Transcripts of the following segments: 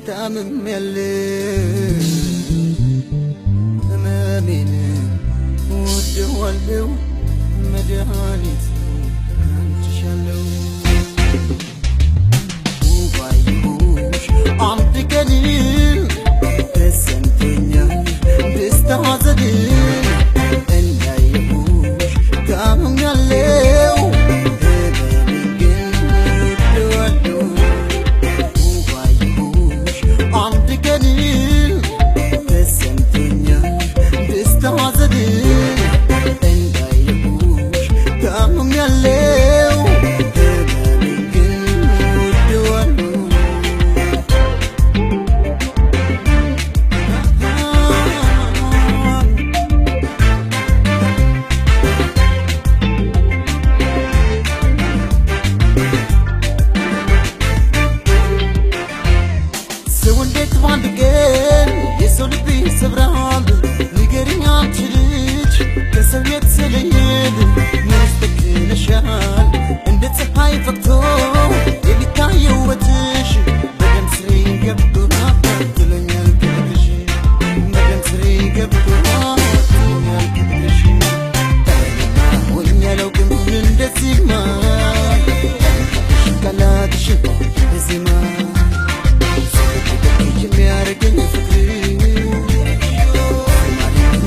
ታምሜያለሁ ህመሜን ወደዋለሁ መድኃኒት አንቺሻለሁ ባየሁሽ አንድ ቀን ተሰምቶኛል ደስታ ሐዘን እንዳየሁሽ ታምሜያለሁ ህመሜን ግን ወደዋለሁ ባየሁሽ አንድ ቀን ተሰምቶኛል ደስታ ሐዘን እንዳየሁሽ ታምሜያለሁ ህመሜን ግን ወደዋለሁ ሰው እንዴት በአንድ ቀን የሰው ልብ ይሰብራል ንገሪኝ አንቺ ልጅ ከሰው የተለየን ምንስ ተክለሻል እንደ ፀሐይ ፈክቶ የሚታየው ውበትሽ በደም ስሬ ገብቶ ትለኛል ክብርሽ በደም ስሬ ገብቶ ትለኛል ክብርሽ ሆኜ አላውቅም እንደዚህማ ቃላትሽ በዜማ የሚያረገኝ ፍቅር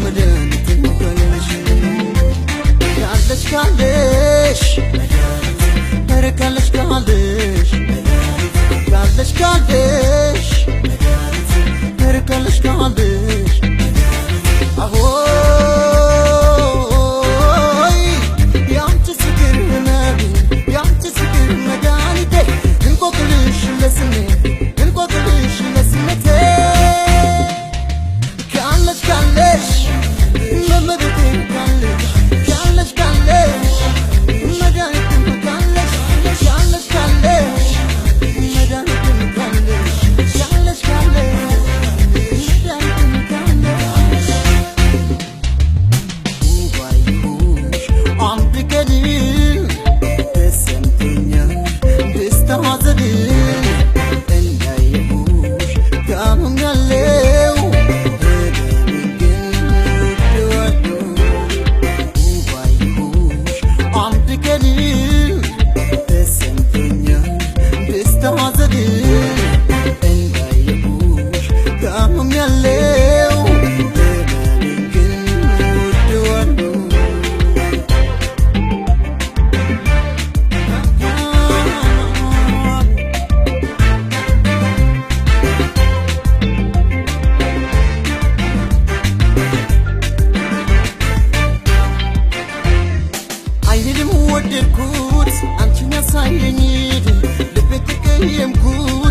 መድኃኒትን ካለሽ ካለሽ ካለሽ ኧረ ካለሽ ካለሽ ካለሽ ካለሽ ኧረ ካለሽ ካለሽ አሆይ ያንቺ ፍቅር ህመሜ ያንቺ ፍቅር መድኃኒቴ እንቆቅልሽ ለስሜቴ እንቆቅልሽ ለስሜቴ ካለሽ ካለሽ መመረቴ ካለሽ ካለሽ ካለሽ መድኃኒትም ካለሽ ካለሽ ካለሽ መድኃኒትም ካለሽ ካለሽ ካለሽ መድኃኒትም ካለሽ ባየሁሽ አንድ ቀን ተሰምቶኛል ደስታ ሐዘን እንዳየሁሽ ታምሜያለሁ ህመሜን ግን ወደዋለሁ ባየሁሽ አንድ ቀን ተሰምቶኛል ደስታ ሐዘን እንዳየሁሽ ታምሜያለሁ ህመሜን ግን ወደዋለሁ አይኔንም ወደድኩት አንቺን ያሳየኝ ልቤ ተቀየምኩት